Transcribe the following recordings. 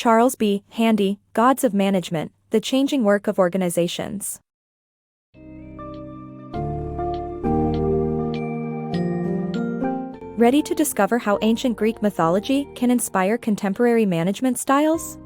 CharlesBHandy, Gods of Management, The Changing Work of Organizations. Ready to discover how ancient Greek mythology can inspire contemporary management styles?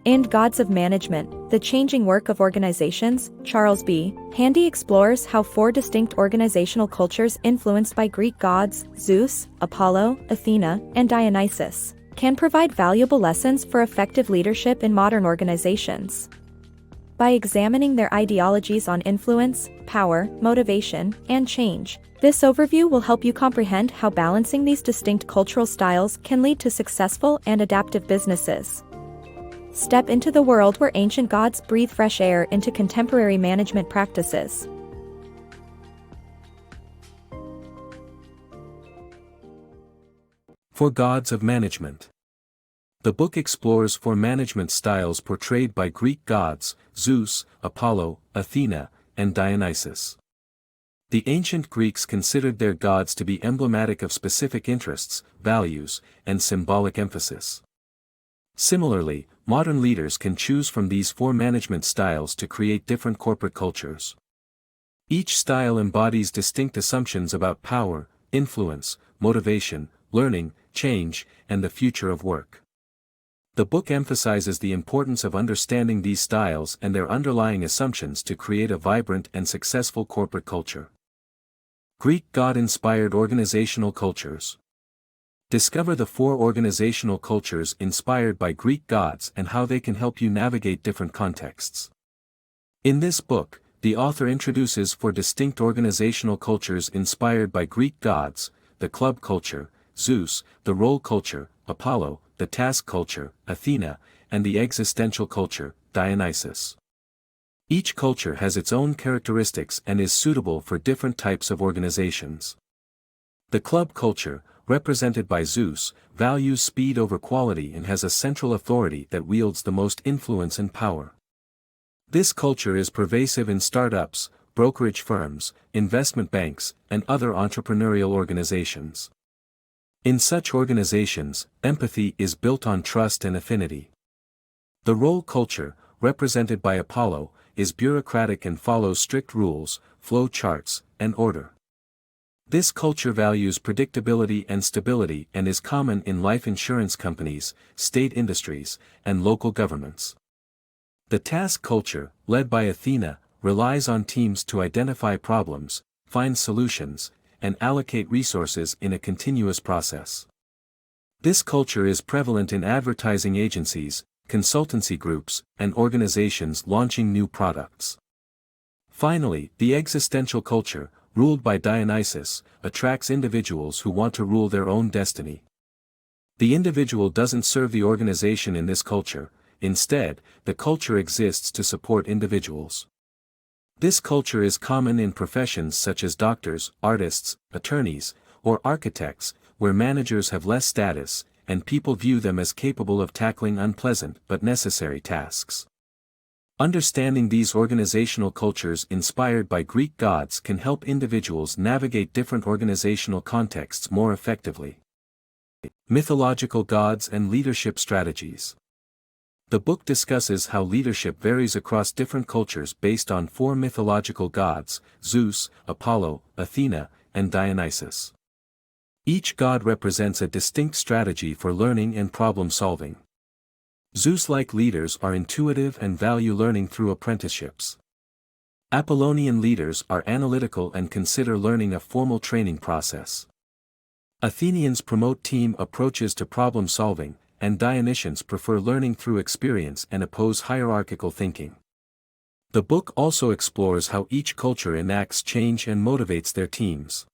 In Gods of Management, The Changing Work of Organizations, CharlesBHandy explores how four distinct organizational cultures influenced by Greek gods, Zeus, Apollo, Athena, and Dionysius, can provide valuable lessons for effective leadership in modern organizations. By examining their ideologies on influence, power, motivation, and change, this overview will help you comprehend how balancing these distinct cultural styles can lead to successful and adaptive businesses. Step into the world where ancient gods breathe fresh air into contemporary management practices. For Gods of Management. The book explores four management styles portrayed by Greek gods, Zeus, Apollo, Athena, and Dionysius. The ancient Greeks considered their gods to be emblematic of specific interests, values, and symbolic emphasis. Similarly, modern leaders can choose from these four management styles to create different corporate cultures. Each style embodies distinct assumptions about power, influence, motivation, learning, change, and the future of work. The book emphasizes the importance of understanding these styles and their underlying assumptions to create a vibrant and successful corporate culture. Greek god-inspired organizational cultures. Discover the four organizational cultures inspired by Greek gods and how they can help you navigate different contexts. In this book, the author introduces four distinct organizational cultures inspired by Greek gods: the club culture, Zeus; the role culture, Apollo; the task culture, Athena; and the existential culture, Dionysius. Each culture has its own characteristics and is suitable for different types of organizations. The club culture, represented by Zeus, values speed over quality and has a central authority that wields the most influence and power. This culture is pervasive in startups, brokerage firms, investment banks, and other entrepreneurial organizations. In such organizations, empathy is built on trust and affinity. The role culture, represented by Apollo, is bureaucratic and follows strict rules, flow charts, and order. This culture values predictability and stability and is common in life insurance companies, state industries, and local governments. The task culture, led by Athena, relies on teams to identify problems, find solutions, and allocate resources in a continuous process. This culture is prevalent in advertising agencies, consultancy groups, and organizations launching new products. Finally, the existential culture, ruled by Dionysius, attracts individuals who want to rule their own destiny. The individual doesn't serve the organization in this culture; instead, the culture exists to support individuals. This culture is common in professions such as doctors, artists, attorneys, or architects, where managers have less status, and people view them as capable of tackling unpleasant but necessary tasks. Understanding these organizational cultures inspired by Greek gods can help individuals navigate different organizational contexts more effectively. Mythological gods and leadership strategies. The book discusses how leadership varies across different cultures based on four mythological gods: Zeus, Apollo, Athena, and Dionysius. Each god represents a distinct strategy for learning and problem-solving. Zeus-like leaders are intuitive and value learning through apprenticeships. Apollonian leaders are analytical and consider learning a formal training process. Athenians promote team approaches to problem-solving, and Dionysians prefer learning through experience and oppose hierarchical thinking. The book also explores how each culture enacts change and motivates their teams.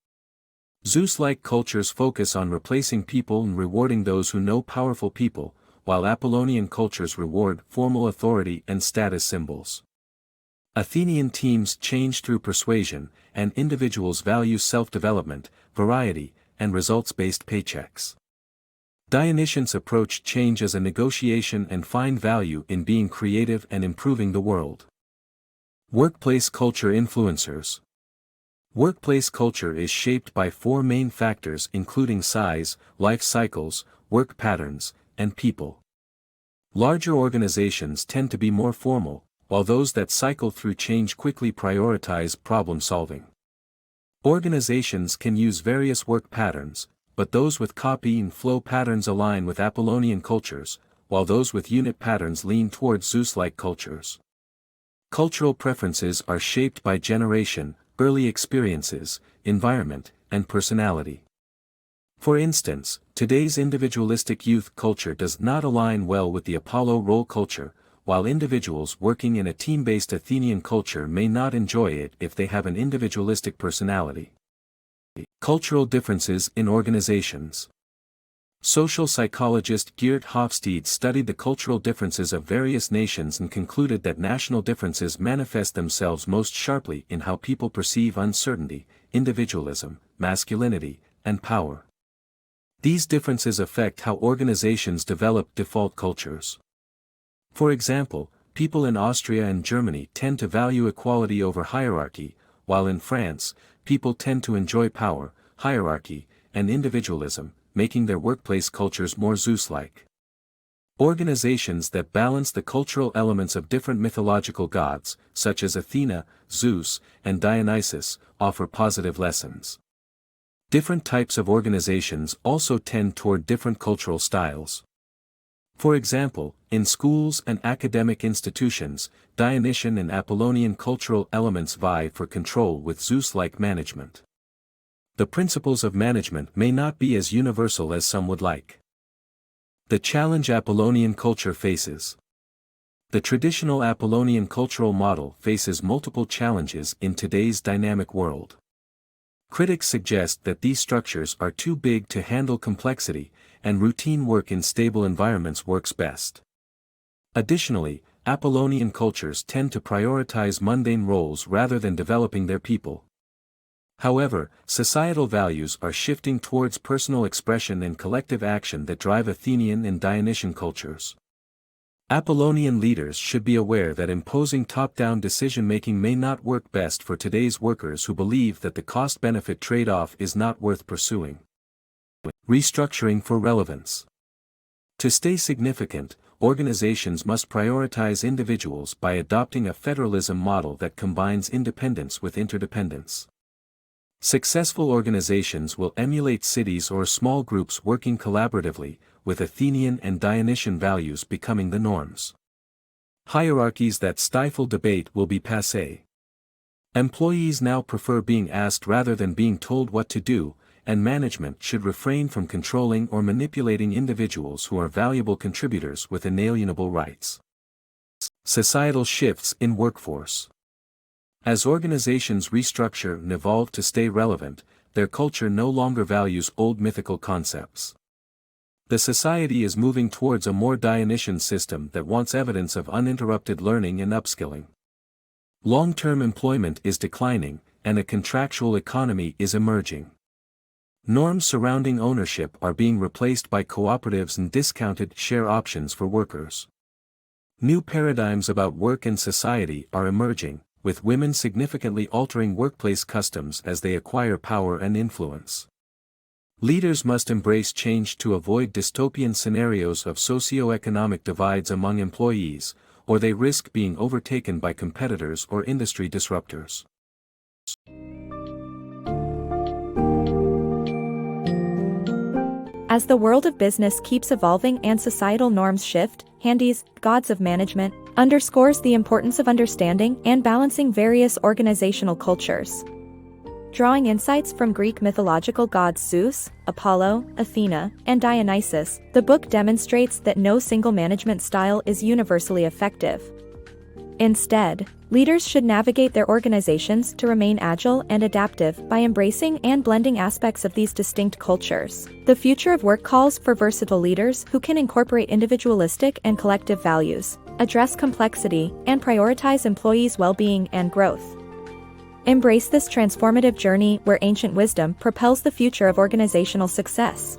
Zeus-like cultures focus on replacing people and rewarding those who know powerful people, while Apollonian cultures reward formal authority and status symbols. Athenian teams change through persuasion, and individuals value self-development, variety, and results-based paychecks. Dionysians approach change as a negotiation and find value in being creative and improving the world. Workplace culture influencers. Workplace culture is shaped by four main factors including size, life cycles, work patterns, and people. Larger organizations tend to be more formal, while those that cycle through change quickly prioritize problem solving. Organizations can use various work patterns, but those with copy and flow patterns align with Apollonian cultures, while those with unit patterns lean towards Zeus-like cultures. Cultural preferences are shaped by generation, early experiences, environment, and personality. For instance, today's individualistic youth culture does not align well with the Apollo role culture, while individuals working in a team-based Athenian culture may not enjoy it if they have an individualistic personality. Cultural differences in organizations. Social psychologist Geert Hofstede studied the cultural differences of various nations and concluded that national differences manifest themselves most sharply in how people perceive uncertainty, individualism, masculinity, and power. These differences affect how organizations develop default cultures. For example, people in Austria and Germany tend to value equality over hierarchy, while in France, people tend to enjoy power, hierarchy, and individualism, making their workplace cultures more Zeus-like. Organizations that balance the cultural elements of different mythological gods, such as Athena, Zeus, and Dionysius, offer positive lessons. Different types of organizations also tend toward different cultural styles. For example, in schools and academic institutions, Dionysian and Apollonian cultural elements vie for control with Zeus-like management. The principles of management may not be as universal as some would like. The challenge Apollonian culture faces. The traditional Apollonian cultural model faces multiple challenges in today's dynamic world. Critics suggest that these structures are too big to handle complexity, and routine work in stable environments works best. Additionally, Apollonian cultures tend to prioritize mundane roles rather than developing their people. However, societal values are shifting towards personal expression and collective action that drive Athenian and Dionysian cultures. Apollonian leaders should be aware that imposing top-down decision-making may not work best for today's workers who believe that the cost-benefit trade-off is not worth pursuing. Restructuring for relevance. To stay significant, organizations must prioritize individuals by adopting a federalism model that combines independence with interdependence. Successful organizations will emulate cities or small groups working collaboratively, with Athenian and Dionysian values becoming the norms. Hierarchies that stifle debate will be passé. Employees now prefer being asked rather than being told what to do, and management should refrain from controlling or manipulating individuals who are valuable contributors with inalienable rights. Societal shifts in workforce. As organizations restructure and evolve to stay relevant, their culture no longer values old mythical concepts. The society is moving towards a more Dionysian system that wants evidence of uninterrupted learning and upskilling. Long-term employment is declining, and a contractual economy is emerging. Norms surrounding ownership are being replaced by cooperatives and discounted share options for workers. New paradigms about work and society are emerging, with women significantly altering workplace customs as they acquire power and influence. Leaders must embrace change to avoid dystopian scenarios of socio-economic divides among employees, or they risk being overtaken by competitors or industry disruptors. As the world of business keeps evolving and societal norms shift, Handy's Gods of Management underscores the importance of understanding and balancing various organizational cultures. Drawing insights from Greek mythological gods Zeus, Apollo, Athena, and Dionysius, the book demonstrates that no single management style is universally effective. Instead, leaders should navigate their organizations to remain agile and adaptive by embracing and blending aspects of these distinct cultures. The future of work calls for versatile leaders who can incorporate individualistic and collective values, address complexity, and prioritize employees' well-being and growth. Embrace this transformative journey where ancient wisdom propels the future of organizational success.